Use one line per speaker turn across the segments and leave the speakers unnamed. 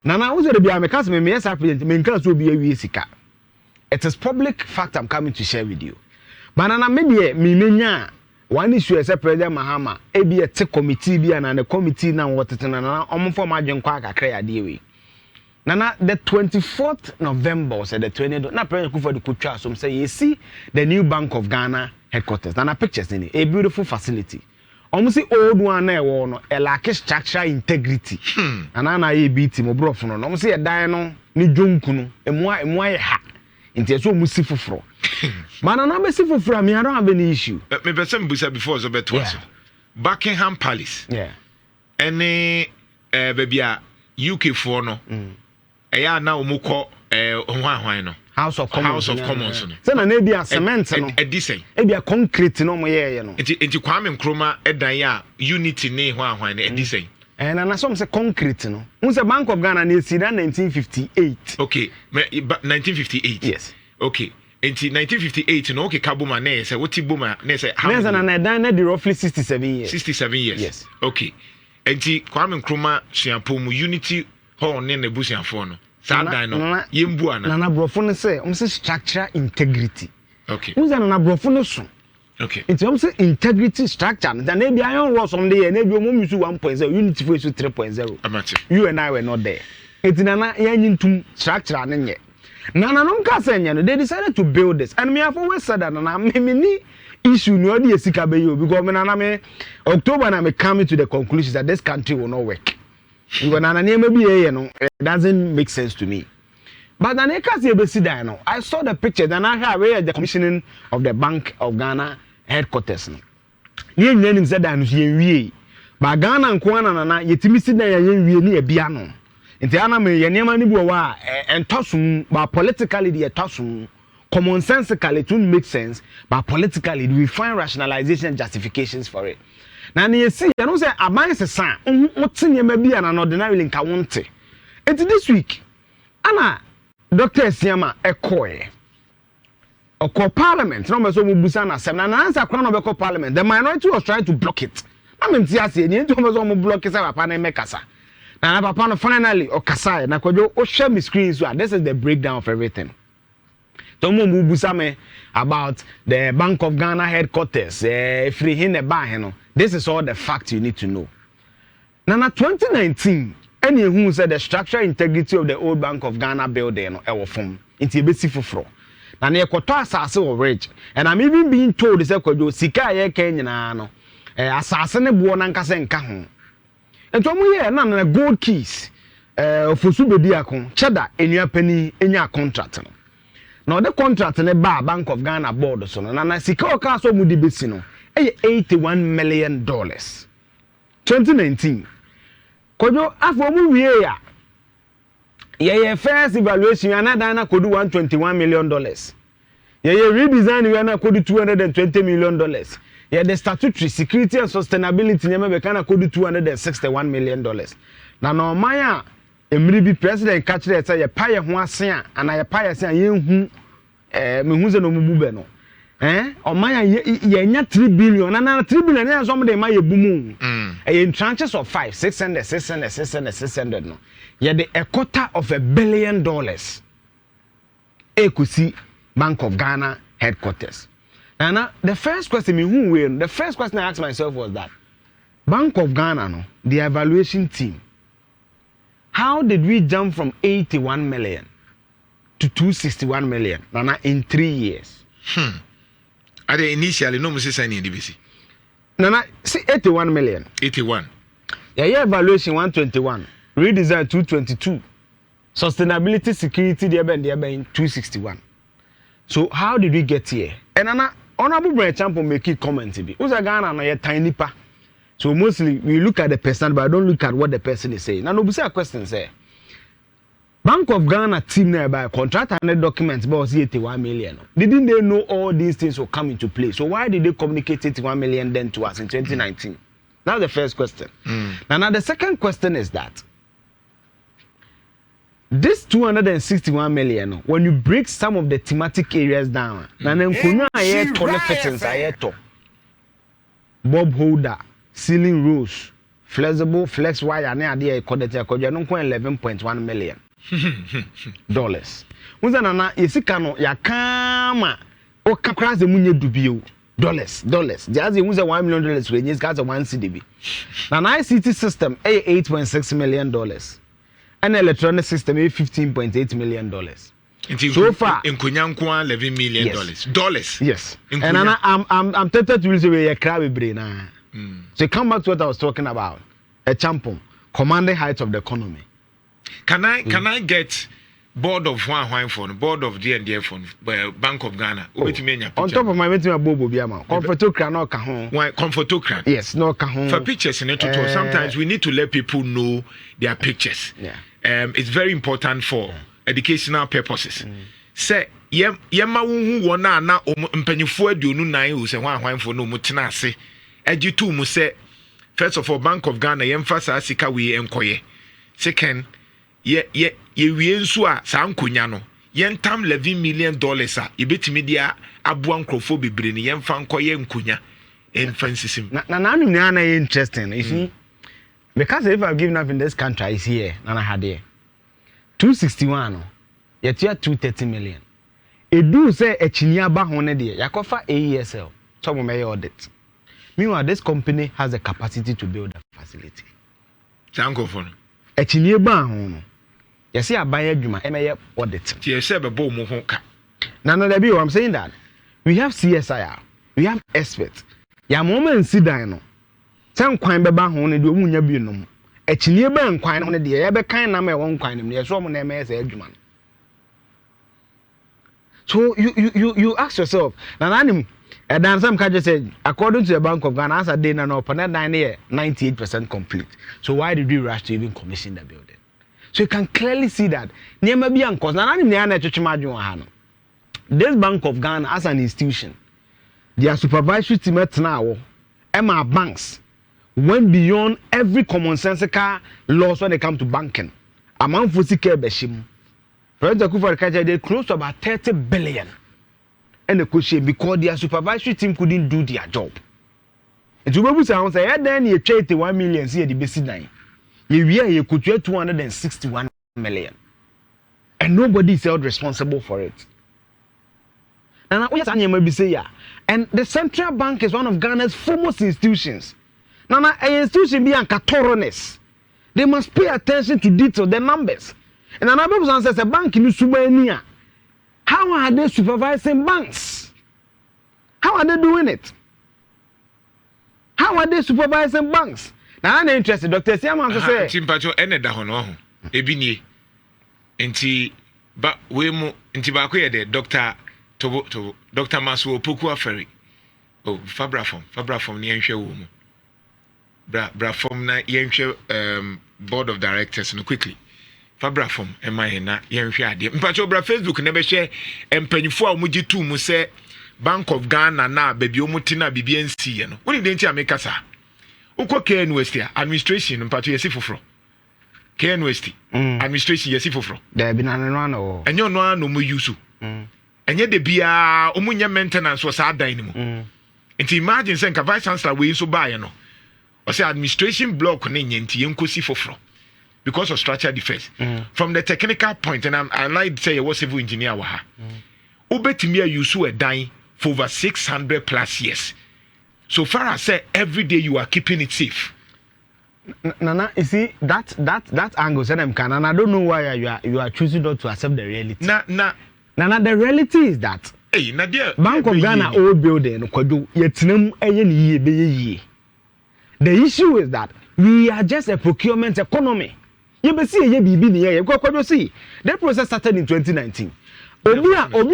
Nana was be a cast me yes president me nka so be a sika. It is public fact I'm coming to share with you. But nana maybe me menya one issue as President Mahama e be a committee be and a committee na what it na omo for madwen kwa kakra ade we. Nana the 24th November said the 20th na President Kufuor kutwa so say you see the new Bank of Ghana headquarters. Nana pictures in it, a beautiful facility. Almost the old one na e no a lack structural integrity. Nana na e beat mo brofo no. Almost a dan no ni jonku no emwa ha. Inti so musi foforo. Man na be si foforo me I don't have any issue.
Me person busa before so beto so. Buckingham Palace.
Yeah.
Any baby a UK for no. Eya na omukọ hwan no.
House of Commons
no.
Say na be a cement no.
E disen.
E be a concrete no mo ye no.
Enti Kwame Nkrumah edan ya unity ne hwan no e disen.
And na some say concrete no. Who say Bank of Ghana na si that 1958.
Okay, 1958.
Yes.
Okay. Enti 1958 no okay kabuma na say what buma na say how
many? Na dan na di roughly 67 years.
67 years.
Yes.
Okay. Enti Kwame Nkrumah suapo mu unity hall ne na busuafo no. Sa dan no yembu ana.
Na brofo no say say structural integrity.
Okay.
Who say na brofo no so.
Okay.
It's say integrity structure. Then maybe iron rods on there, maybe we use 1.0, unity for 3.0.
Amati.
You and I were not there. It's na yanyin structure and Nana no nka they decided to build this. And me have always said that na me ni issue no dey sika be you because me nana me October na me coming to the conclusion that this country will not work. Because nana maybe it doesn't make sense to me. But then I saw the picture. Then I heard the commissioning of the Bank of Ghana headquarters. You name said that you but Ghana and Kwana na yetimi si na ye ni ebia no. Nti ana me ye niam ani bo wa entosum but politically the entosum commonsensically it won't make sense but politically we find rationalization and justifications for it. Na na yesi you know say aban sesa wote niam bia na ordinarily nka wonte. Nti this week ana Dr. Siama ekoe parliament no me so mu busa na sem na answer kwan no be parliament the minority was trying to block it. I mean tia se ni nti me so mu block say papa na mekasa na papa no finally okasa na kwadwo o share me screen so this is the breakdown of everything. Tomo mu busa me about the Bank of Ghana headquarters free hin the bar no. This is all the facts you need to know. Na 2019 any who said the structural integrity of the old Bank of Ghana building no ewo form into a basic fufro. Na ne ekoto asase o rich and I'm even being told say kwadwo sika ye kan nyina no asase ne bo na nkase nka ho. Ento mu ye na gold keys ofosu bedi akon cheda enua pani enya contract no. Na the contract ne ba Bank of Ghana board so no na sika o ka so mu di besi no $81 million 2019 kojo afọ mu wie ya ye first evaluation another na kodu $121 million ye redesign we na kodu $220 million ye the statutory security and sustainability nyame be kana kodu $261 million na no man a emri bi president ka kire say ye paye ho ase a ana ye paye ase a ye hu me hu ze no mu be no o man ye nya 3 billion na 3 billion na so mo de ma ye bumu in tranches of 5 600 no ye the a quarter of $1 billion ekusi Bank of Ghana headquarters. Now the first question the first question I asked myself was that Bank of Ghana no the evaluation team, how did we jump from 81 million to 261 million Nana in 3 years?
Are they initially no must say any DBC?
Nana see 81 million.
81.
Yeah, evaluation 121, redesign 222, sustainability security there been 261. So how did we get here? And Nana honorable Brother Champo make it comment to be. Who's a Ghana na tiny pa. So mostly we look at the person, but I don't look at what the person is saying. Now no a question say. Bank of Ghana team nearby contract and documents about 81 million. Didn't they know all these things will come into play? So why did they communicate 81 million then to us in 2019? That's the first question. Now the second question is that this 261 million, when you break some of the thematic areas down, Bob holder, ceiling rose, flexible flex wire na ade e kodete akodwa no 11.1 million dollars. Unza na yesika no yakama o kakra ze munye dubio dollars just unza $1 million we nyes gas 1 cedi na ICT system $8.6 million and electronic system $15.8 million. So far
in kunyankwa $11 million dollars.
Yes. And I'm tempted to use a crab brain. So come back to what I was talking about. A champion commanding height of the economy.
Can I get board of one phone, board of D&D phone, Bank of Ghana? On
top of my meeting, Bobo Biama, comfortocran no kahon.
Why comfortocran?
Yes, no kahon.
For pictures in it, sometimes we need to let people know their pictures.
Yeah.
It's very important for educational purposes. Say yema wu wona na mpanyifo aduonu nan wo se hwan fo no mutena ase agitu mu se first of all Bank of Ghana yemfa sa sika we enkoye. Second ye wie nso a sa nkonya no yentam $11 million a yebetimi dia abu ankrofo bebre ne yemfa nkoye nkonya emphasis
na na interesting you see because if I've given up in this country is here na had here 261 no yet 230 million edu say echini aba ho ne de yakofa AESL so mo may audit. Meanwhile this company has the capacity to build a facility
sanko for
echini aba ho no yesi aban adwuma emeye audit
ti yesi be bo mo ho ka
na there be I'm saying that we have CSIR, we have experts ya moment sidan no san kwan beba ho ne de omunya bi no echini aba nkwan no de ye be kan na ma e won kwan no ye so mo na emeye say adwuma. So you ask yourself, Nananim, and then some can just say, according to the Bank of Ghana, as a day and open 98% complete. So why did we rush to even commission the building? So you can clearly see that this Bank of Ghana as an institution, their supervisory team at now, Emma banks went beyond every commonsensical laws when it comes to banking. Amount for secure beshim. President Kufuor they close to about 30 billion and the question because their supervisory team couldn't do their job. And to be say, then you trade the 1 million see the basic 9. You could trade 261 million. And nobody is held responsible for it. And and the central bank is one of Ghana's foremost institutions. Now, an institution being thoroughness. They must pay attention to detail, the numbers. And another person says a bank in Subania. How are they supervising banks? How are they doing it? How are they supervising banks? Now I'm interested, Dr. Siaman to say.
Chimpacho ene da hono ho. Ebi nie. Enti ba we mu enti ba ko ye de Dr. Tobo Dr. Masu Opoku Aferi. Oh, Fabra form ni enhwe wo mu. Bra form na yenhwe board of directors no quickly. Fabra form na yenhwe ade mpacho bra Facebook na be hwe empanyifo a mugi tu mu se Bank of Ghana na baby omuti na bibia nsi no woni de nti ameka sa ukọ KNUST administration mpacho yesi foforo KNUST administration yesi foforo
da bi na no
enyo no ano mu yusu enye de bia omunya maintenance was adan ni mu nti imagine say nka vice chancellor we so buy no o say administration block na nyanti yenkosi foforo because of structural defense. From the technical point, and I like to say I was civil engineer waha. Ubetimi use a dying for over 600 plus years. So far as say every day you are keeping it safe.
Nana, you see that angle said and I don't know why you are choosing not to accept the reality. Nana, the reality is that
hey, Nadia,
Bank of Ghana old building the issue is that we are just a procurement economy. You be see ye bibi ni ye go see that process started in 2019. Obi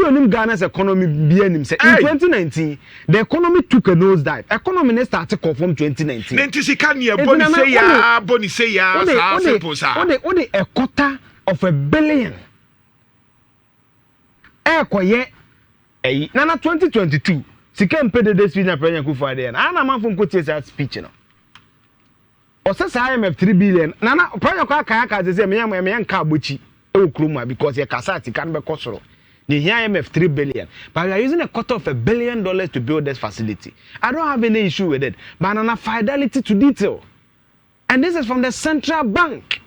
onim Ghana's economy bi anim say in 2019 the economy took a nosedive. Economy started from 2019.
Nenti sika ne boni say ya sa simple sa.
Only a quarter of a billion. Koye nana 2022 sika mpede de speech na President Kufuor dey na man fun kotie say speech no. Osese IMF 3 billion nana project aka say me nka abochi e okroma because ye kasati kan be kosoro the IMF 3 billion but we are using a quarter of $1 billion to build this facility. I don't have any issue with it but nana fidelity to detail And this is from the central bank.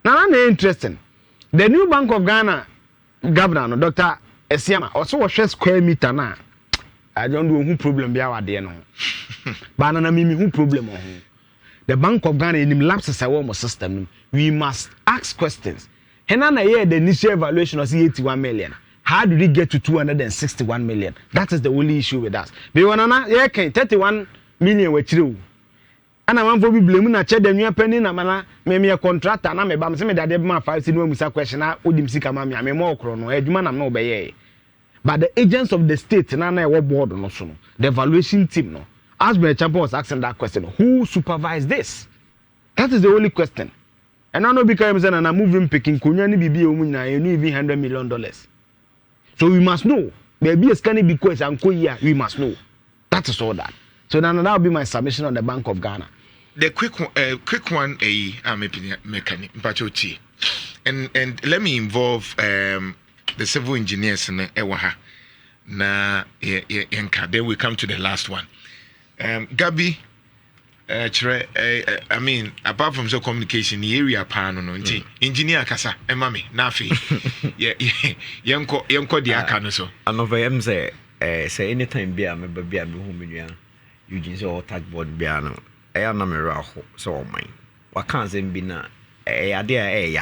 Now, that's interesting. The new Bank of Ghana governor, Dr. Esiama, also was a square meter now. I don't know who problem be our dear no. But I mean who problem on the Bank of Ghana in the lapses our system. We must ask questions. Henana year the initial evaluation was 81 million. How did we get to 261 million? That is the only issue with us. Be one na yeah, 31 million we true. And I want to be blaming na check the new penny na mana me a contractor na me ba me say me dey ma 5 no musa question na odim sika ma me more kro no adwuma na no be ye. But the agents of the state na e board no so no. The evaluation team no. As the champion was asking that question, who supervised this? That is the only question. And I know because I'm moving picking kunya ni bibi o mu na you even $100 million. So we must know. There be a scanning because and here we must know. That is all that. So now that will be my submission on the Bank of Ghana.
The quick one, mechanic, and let me involve the civil engineers in Ewaha. Na then we come to the last one. Gabi, I mean, apart from the communication, the area pan no engineer kasa emami nafi. Yanko di aka no so.
Anova yam say anytime bia me bia me hu me Eugene say touch board bia no na me ra ho so man waka say bi na ade ya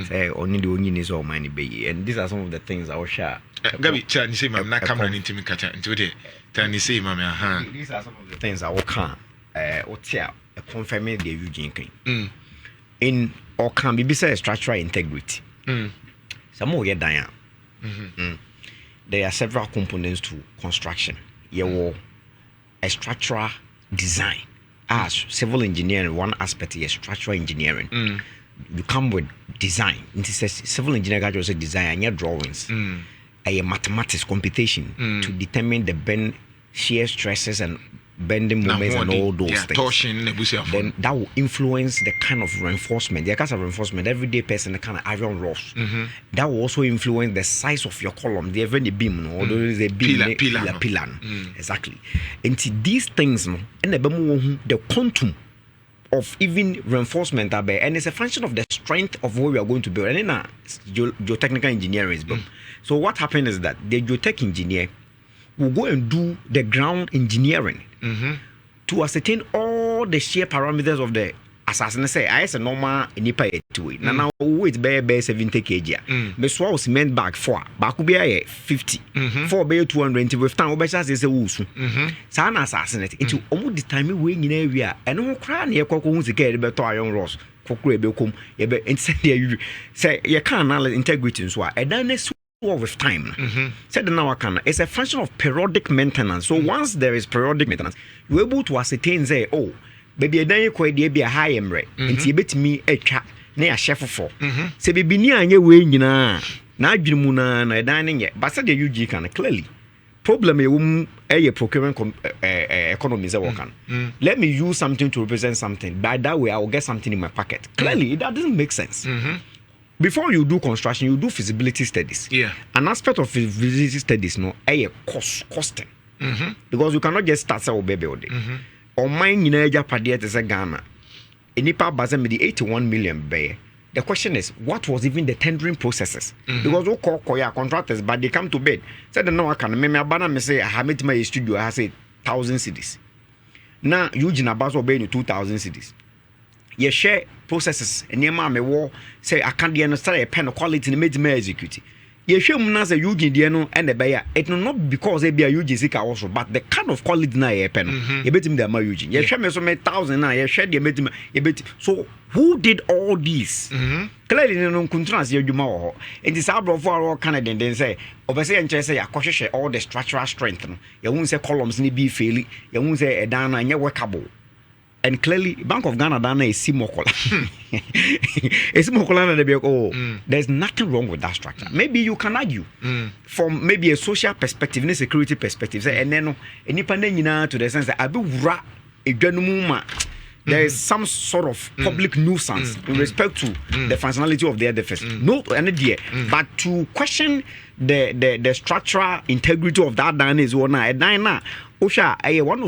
say oni de onyi ni so man be and these are some of the things I will share.
Gabi tell ni say mam na camera ni ntimi kata nti we tell ni say mam aha.
These are some of the things I will can otia confirming the Eugene can in or can be say structural integrity. Some more get down. There are several components to construction. A structural design. As civil engineering, one aspect is structural engineering. You come with design. It says civil engineer graduates design and your drawings. A mathematics computation to determine the bend, shear stresses and bending moments and all those things. Then that will influence the kind of reinforcement. The kind of reinforcement, everyday person, the kind of iron rods. That will also influence the size of your column. The even the beam, or there is a beam, pillar. Exactly. And see these things, and the quantum of even reinforcement are there, and it's a function of the strength of what we are going to build. And then geotechnical engineering is built. So what happens is that the geotech engineer will go and do the ground engineering to ascertain all the shear parameters of the assassin. Say, I a normal nipa to it. Now, weight bear 70 kg. The swallow cement bag 4, back be 50, 4 bear 220 with time. Obesias is a woos. Sana assassinate into almost the time we in area and no cran here cocoons get better iron ross. Cockray become and say, you can't analyze integrity so I done with time. Said now it's a function of periodic maintenance. So once there is periodic maintenance, you're able to ascertain say, oh, baby, then you could be a high emre. And see bit me a chat near a chef for. Say baby near your way, you know. Now you muna dining yet, but said the UG can clearly. Problem a procurement economies are working. Let me use something to represent something. By that way, I will get something in my pocket. Clearly, that doesn't make sense. Before you do construction, you do feasibility studies. Yeah. An aspect of feasibility studies, no, costing. Because you cannot just start a baby all day. Or mine in a Japadia to Ghana. In Nipa Bazam, the 81 million bay. The question is, what was even the tendering processes? Because we call Koya contractors, but they come to bed. Said no, I can remember Banana say I have my studio, I say 1,000 cities. Now Eugene Abaso obeying 2,000 cities. You share processes and your mama war say I can't understand a pen of quality in the execute. You share Munas a Eugene Diano and the Bayer. It will not because they be a Eugene Sika also, but the kind of quality na a pen. You bet him the Eugene. You share me so many thousand now, you share the met him. So who did all this? Clearly, no contrast your Juma. It is our for all Canadian then say, obviously, and say, I cautious all the structural strength. You won't say columns need be fairly, you won't say a dana and your workable. And clearly, Bank of Ghana Dana is Simokola. It's Simokola. There's nothing wrong with that structure. Maybe you can argue from maybe a social perspective, a security perspective. And then, to the sense that there is some sort of public nuisance in respect to the functionality of the edifice. No idea. But to question the structural integrity of that Dana is one of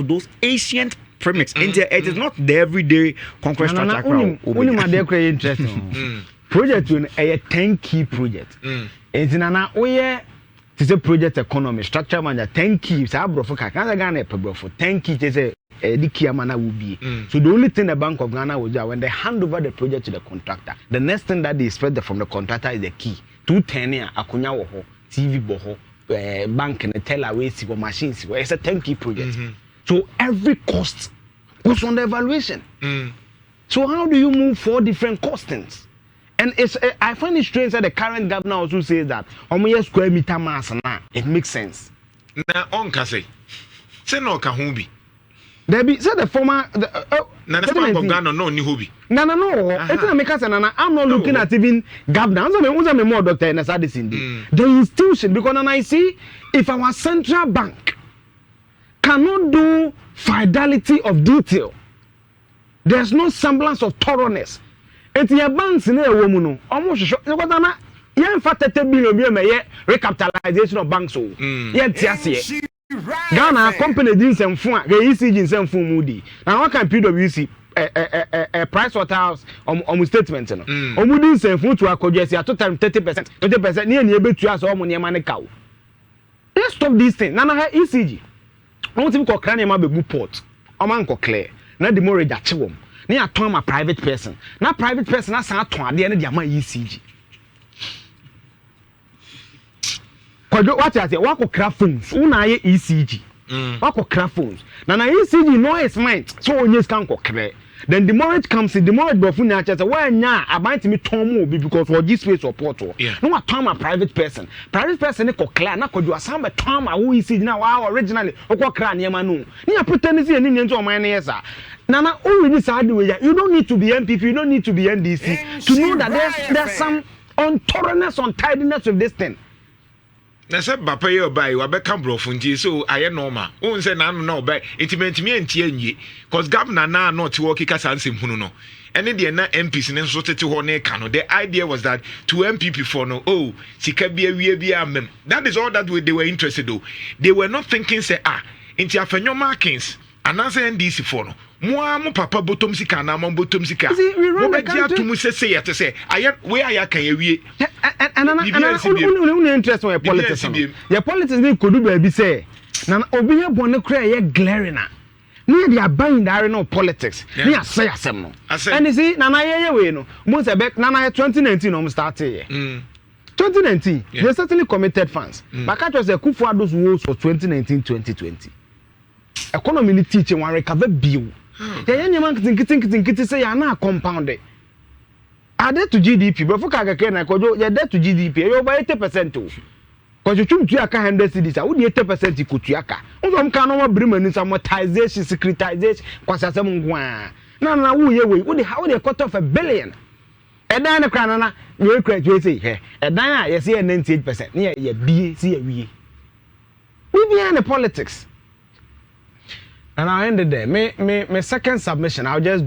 those ancient premix. It is not the everyday conquest structure.
Only my dear interesting. Project in a 10 key project. It's in an oye. It's a project economy structure man 10 keys. I brought for Ghana for 10 keys. The key amana will be. So the only thing the Bank of Ghana will do when they hand over the project to the contractor, the next thing that they expect from the contractor is the key. 210 year akunya wo TV boho bank and tell away si machines. It's a 10 key project. So every cost goes on the evaluation. So how do you move 4 different costings? And it's I find it strange that the current governor also says that square meter mass now it makes sense.
Na on kase. Say no ka ho bi.
There be said the former
na the Bank of Ghana no ni ho bi.
No. It's not make us I'm not looking at even governor. I'm more Dr. Nesadi the institution because then I see if our central bank cannot do fidelity of detail, there's no semblance of thoroughness. Enti your banks in a woman no almost sure because na yen fa 30 billion bi me ye recapitalization of banks o yen tiase Ghana company din semfo a ECG semfo mu di na what can PwC price waterhouse statement no omu din semfo to akodwesi at time 30% ne ne betu as omu ne ma ne kawo. Let's stop this thing na ECG won tim ko kra ne ma bebu port o man ko clear na the mortgage achewom ne aton ma private person na private person na san aton ade ne dia ma ECG kodo what you say wako craft phones una ye ECG wako craft phones na ECG no is mind so onye scan ko clear then the mortgage comes in the mortgage bofu na cha say when nya about me ton mo because for this space support no aton ma private person ne ko clear na kodo asan be ton ma wo ECG na wa originally ko clear ne ma no ne ya pretend say ni nto o man ne yesa Nana, already said you don't need to be MPP, you don't need to be NDC to know that there's some unthoroughness, untidiness with this thing.
Na say bapa ye obai wa be kan brofunti so aye normal. Won say na no obai intimate me antie anyi cause governor na not work kasa nsem hunu no. Ene de na MPs ne so tete ho ne ka no. The idea was that to MPP for no sika bia wie bia mem. That is all that they were interested though. They were not thinking say inti afenyo markings ananse NDC for no. Mo papa bottom sika na mo bottom sika.
We run the country.
To say yet to say where I can we
and interest on your politics. Your politics they could do baby say. Na obi here born cry ye glaring na. Near they are buying the arena of politics. Near say asem no. And you see na ye we no. Mo say back na 2019 no start here. 2019 they certainly committed funds. But catch us Kufuor's rules for 2019-2020. Economy ni teaching one recover bill. The man think say you na compounded. Added to GDP, but for Kaka na kojo you debt to GDP, you over 80% too. Because you chum tuaka 100 cedis, I would 80% ikutuaka. Unzo mka no bring money some amortization, securitization, kwasa some ngwa. Na wo ye we, wo how they cut off $1 billion. Edan na kra na you create say he. Edan a you say 98%. Na ye BA see we. We behind the politics. And I ended there. My second submission, I'll just